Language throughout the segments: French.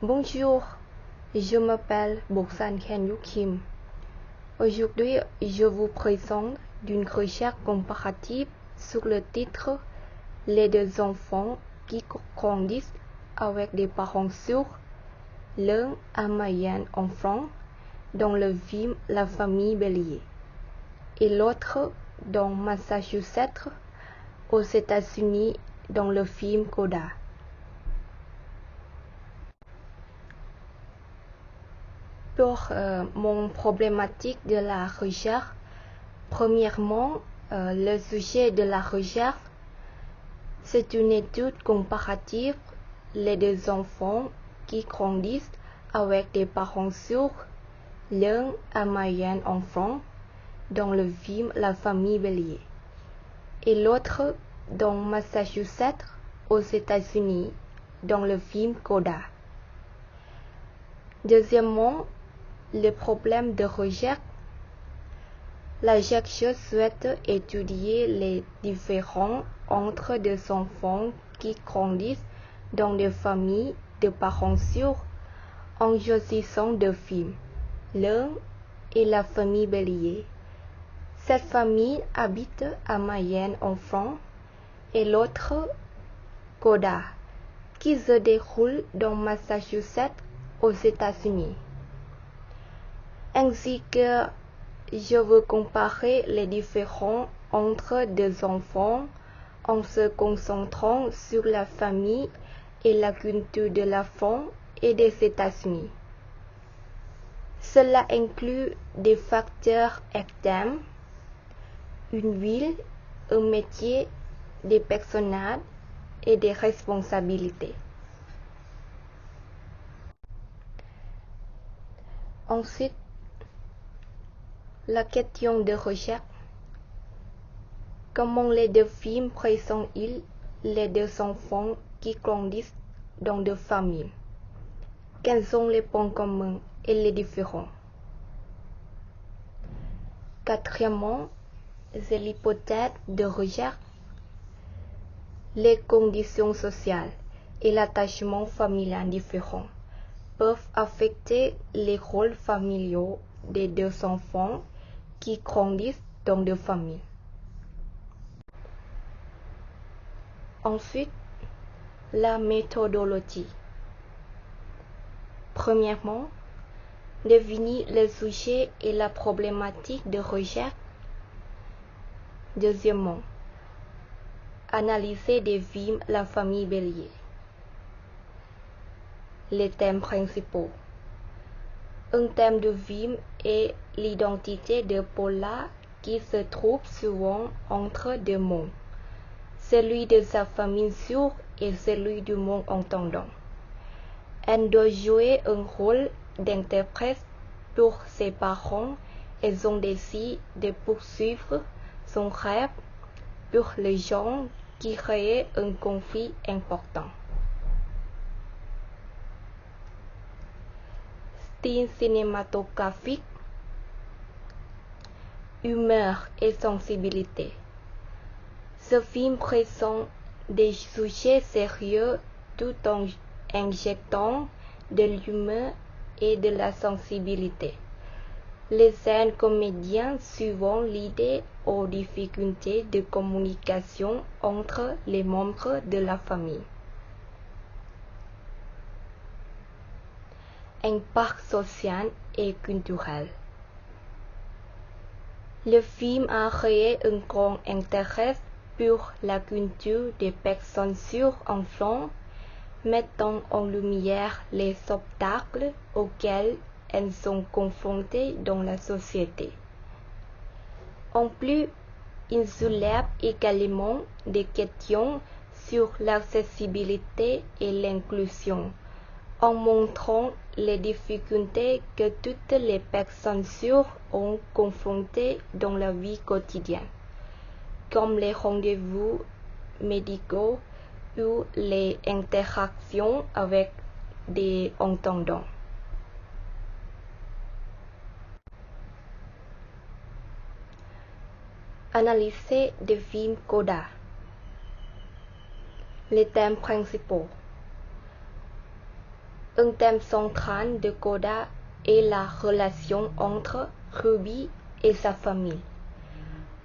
Bonjour, je m'appelle Boksan Khenyu Kim. Aujourd'hui, je vous présente une recherche comparative sur le titre Les deux enfants qui grandissent avec des parents sourds, l'un américain en France dans le film La famille Bélier et l'autre dans Massachusetts aux États-Unis dans le film Coda. Pour mon problématique de la recherche, premièrement, le sujet de la recherche, c'est une étude comparative les deux enfants qui grandissent avec des parents sourds, l'un américain en France dans le film La famille Bélier et l'autre dans Massachusetts aux États-Unis dans le film Coda. Deuxièmement, le problème de recherche. La chercheuse souhaite étudier les différences entre deux enfants qui grandissent dans des familles de parents sourds en choisissant deux films, l'un est la famille Bélier. Cette famille habite à Mayenne en France et l'autre Coda, qui se déroule dans Massachusetts aux États-Unis. Ainsi que je veux comparer les différences entre deux enfants en se concentrant sur la famille et la culture de la France et des États-Unis. Cela inclut des facteurs externes, une ville, un métier, des personnages et des responsabilités. Ensuite, la question de recherche. Comment les deux films présentent-ils les deux enfants qui grandissent dans deux familles? Quels sont les points communs et les différences? Quatrièmement, c'est l'hypothèse de recherche. Les conditions sociales et l'attachement familial différents peuvent affecter les rôles familiaux des deux enfants qui grandissent dans deux familles. Ensuite, la méthodologie. Premièrement, définir le sujet et la problématique de recherche. Deuxièmement, analyser des films La famille Bélier. Les thèmes principaux. Un thème du film est l'identité de Paula qui se trouve souvent entre deux mondes, celui de sa famille sourde et celui du monde entendant. Elle doit jouer un rôle d'interprète pour ses parents et son désir de poursuivre son rêve pour les gens qui créent un conflit important. Style cinématographique, humeur et sensibilité. Ce film présente des sujets sérieux tout en injectant de l'humour et de la sensibilité. Les scènes comédiennes suivant l'idée aux difficultés de communication entre les membres de la famille. Impact social et culturel. Le film a créé un grand intérêt pour la culture des personnes sourdes en France, mettant en lumière les obstacles auxquels elles sont confrontées dans la société. En plus, il soulève également des questions sur l'accessibilité et l'inclusion, en montrant les difficultés que toutes les personnes sourdes ont confrontées dans la vie quotidienne, comme les rendez-vous médicaux ou les interactions avec des entendants. Analyser des films Coda. Les thèmes principaux. Un thème central de Coda est la relation entre Ruby et sa famille.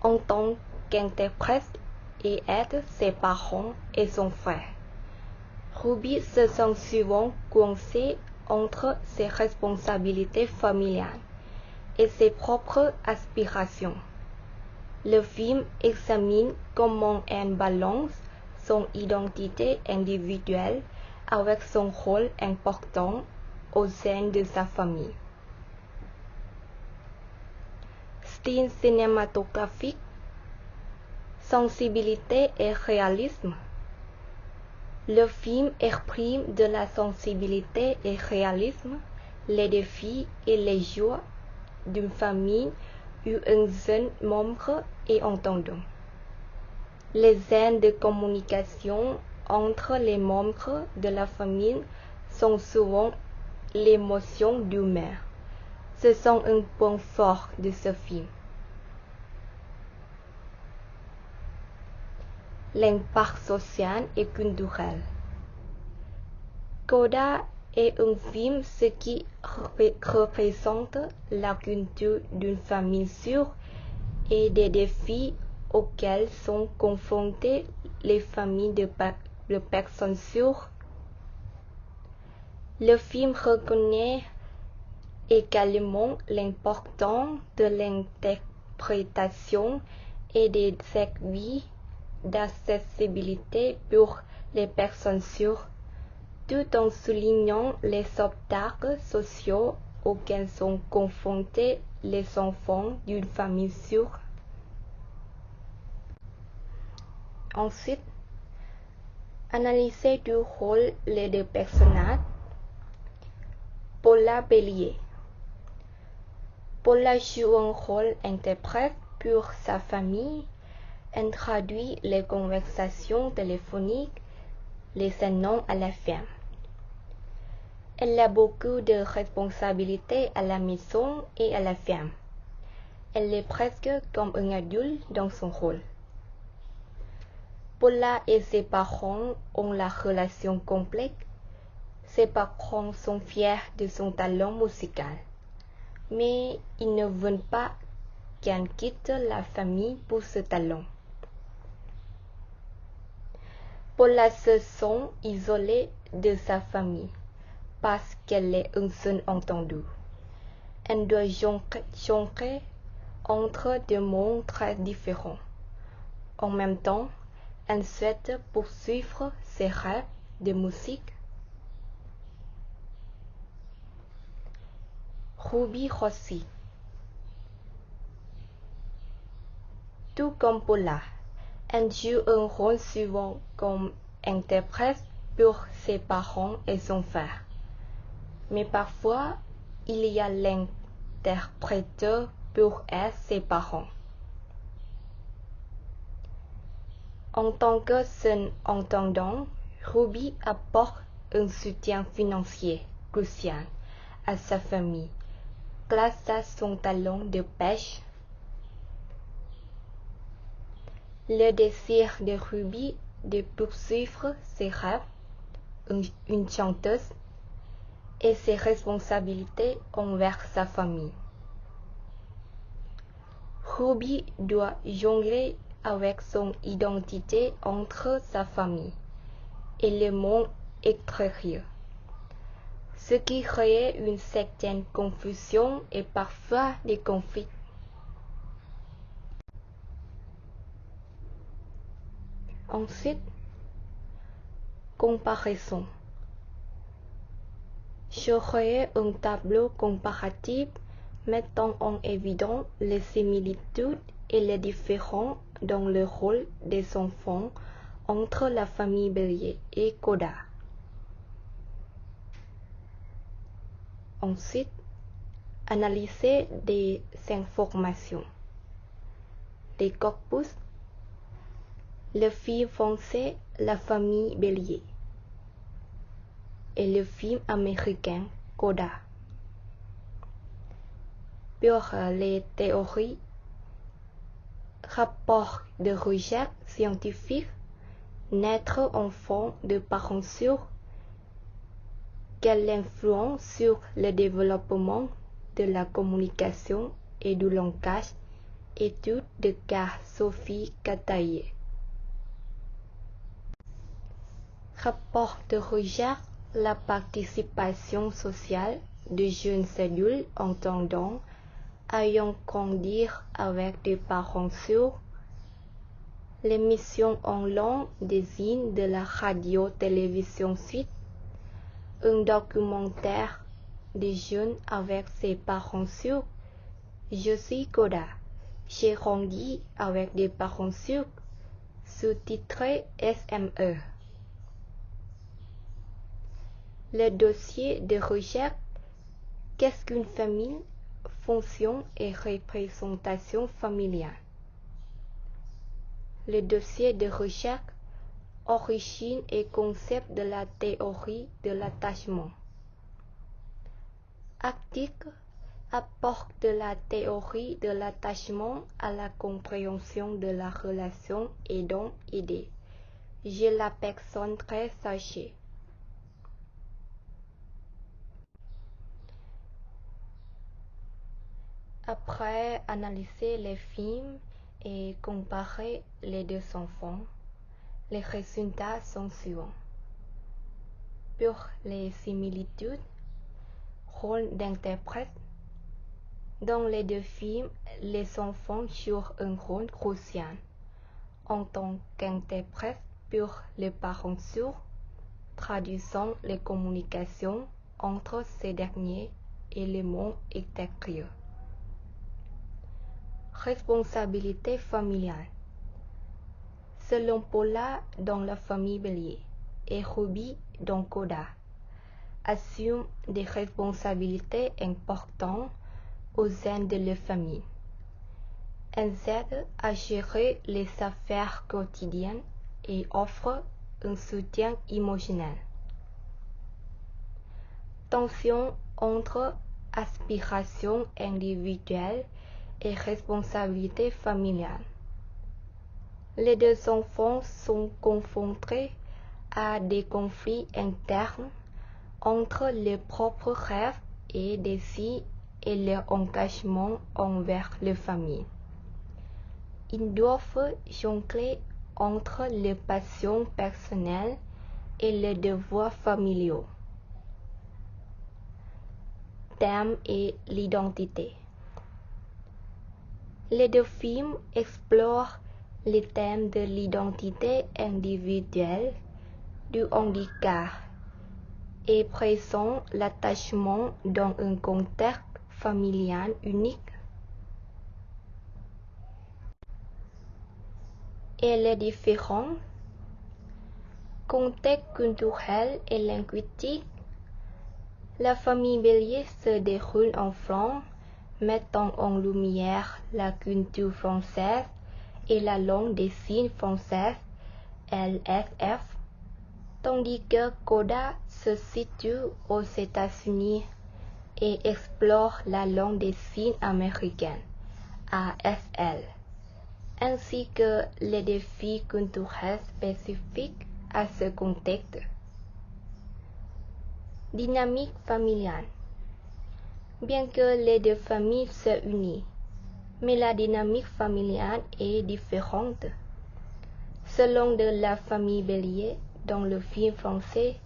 En tant qu'interprète et aide ses parents et son frère, Ruby se sent souvent coincée entre ses responsabilités familiales et ses propres aspirations. Le film examine comment elle balance son identité individuelle avec son rôle important au sein de sa famille. Style cinématographique, sensibilité et réalisme. Le film exprime de la sensibilité et réalisme, les défis et les joies d'une famille où un jeune membre est entendu. Les scènes de communication entre les membres de la famille sont souvent l'émotion du mère. Ce sont un point fort de ce film. L'impact social et culturel. Coda est un film qui représente la culture d'une famille sûre et des défis auxquels sont confrontées les familles de personnes sûres. Le film reconnaît également l'importance de l'interprétation et des services d'accessibilité pour les personnes sûres, tout en soulignant les obstacles sociaux auxquels sont confrontés les enfants d'une famille sûre. Ensuite, analyser du rôle les deux personnages. Paula Bélier. Paula joue un rôle interprète pour sa famille. Elle traduit les conversations téléphoniques, les noms à la ferme. Elle a beaucoup de responsabilités à la maison et à la ferme. Elle est presque comme un adulte dans son rôle. Paula et ses parents ont la relation complexe. Ses parents sont fiers de son talent musical, mais ils ne veulent pas qu'elle quitte la famille pour ce talent. Paula se sent isolée de sa famille parce qu'elle est un seul entendu. Elle doit jongler entre deux mondes très différents. En même temps, elle souhaite poursuivre ses rêves de musique. Ruby Rossi. Tout comme Paula, elle joue un rôle souvent comme interprète pour ses parents et son frère. Mais parfois, il y a l'interpréteur pour être ses parents. En tant que seul entendant, Ruby apporte un soutien financier crucial à sa famille grâce à son talent de pêche. Le désir de Ruby de poursuivre ses rêves, une chanteuse, et ses responsabilités envers sa famille. Ruby doit jongler avec son identité entre sa famille et le monde extérieur, ce qui crée une certaine confusion et parfois des conflits. Ensuite, comparaison. Je crée un tableau comparatif mettant en évidence les similitudes et les différences dans le rôle des enfants entre la famille Bélier et Coda. Ensuite, analyser des informations. Des corpus. Le film français La famille Bélier et le film américain Coda. Pour les théories, rapports de recherche scientifique, naître enfant de parents sûrs, Quelle influence sur le développement de la communication et du langage? Étude de cas Sophie Cataillé. Rapport de recherche, la participation sociale de jeunes adultes entendants ayant grandi avec des parents sourds. L'émission en langue désigne de la radio-télévision suite, un documentaire des jeunes avec ses parents sourds. Je suis Koda, j'ai grandi avec des parents sourds, sous-titré SME. Le dossier de recherche, qu'est-ce qu'une famille? Fonction et représentation familiale. Le dossier de recherche, origine et concept de la théorie de l'attachement. Article, apport de la théorie de l'attachement à la compréhension de la relation aidant-aidé. J'ai la personne très sachée. Après analyser les films et comparer les deux enfants, les résultats sont suivants. Pour les similitudes, rôle d'interprète. Dans les deux films, les enfants jouent un rôle crucial en tant qu'interprète pour les parents sourds, traduisant les communications entre ces derniers et le monde extérieur. Responsabilité familiale. Selon Paula dans la famille Bélier et Ruby dans Koda, assument des responsabilités importantes au sein de la famille. Elles aident à gérer les affaires quotidiennes et offrent un soutien émotionnel. Tension entre aspiration individuelle et responsabilité familiale. Les deux enfants sont confrontés à des conflits internes entre leurs propres rêves et désirs et leur engagement envers leur famille. Ils doivent jongler entre leurs passions personnelles et les devoirs familiaux. Thème et l'identité. Les deux films explorent les thèmes de l'identité individuelle, du handicap et présentent l'attachement dans un contexte familial unique. Et les différents contextes culturels et linguistiques. La famille Bélier se déroule en France, mettant en lumière la culture française et la langue des signes française, LSF, tandis que Koda se situe aux États-Unis et explore la langue des signes américaine, ASL, ainsi que les défis culturels spécifiques à ce contexte. Dynamique familiale. Bien que les deux familles se unissent, mais la dynamique familiale est différente. Selon de la famille Bélier, dans le film français,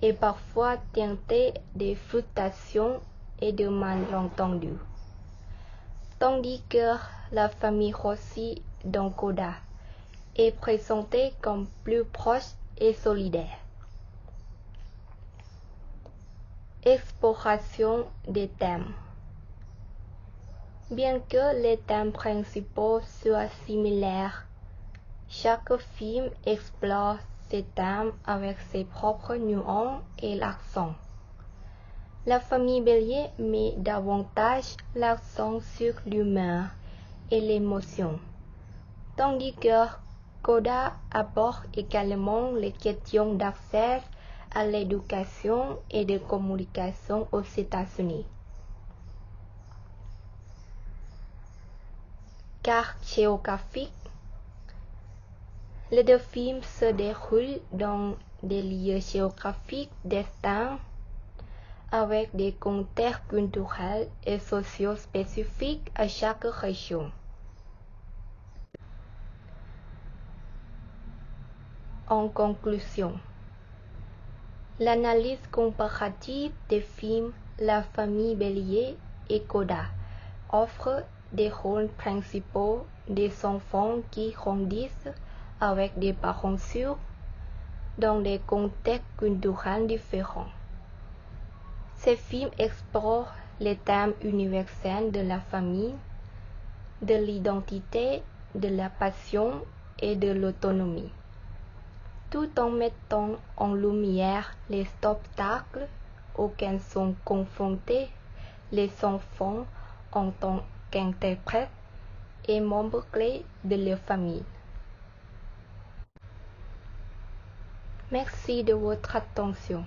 est parfois teintée de frustration et de malentendus, tandis que la famille Rossi dans Koda est présentée comme plus proche et solidaire. Exploration des thèmes. Bien que les thèmes principaux soient similaires, chaque film explore ces thèmes avec ses propres nuances et l'accent. La famille Bélier met davantage l'accent sur l'humour et l'émotion, tandis que Koda aborde également les questions d'accès à l'éducation et de communication aux États-Unis. Carte géographique. Les deux films se déroulent dans des lieux géographiques distincts. avec des contextes culturels et sociaux spécifiques à chaque région. En conclusion, l'analyse comparative des films La famille Bélier et Coda offre des rôles principaux des enfants qui grandissent avec des parents sourds dans des contextes culturels différents. Ces films explorent les thèmes universels de la famille, de l'identité, de la passion et de l'autonomie, tout en mettant en lumière les obstacles auxquels sont confrontés les enfants en tant qu'interprètes et membres clés de leur famille. Merci de votre attention.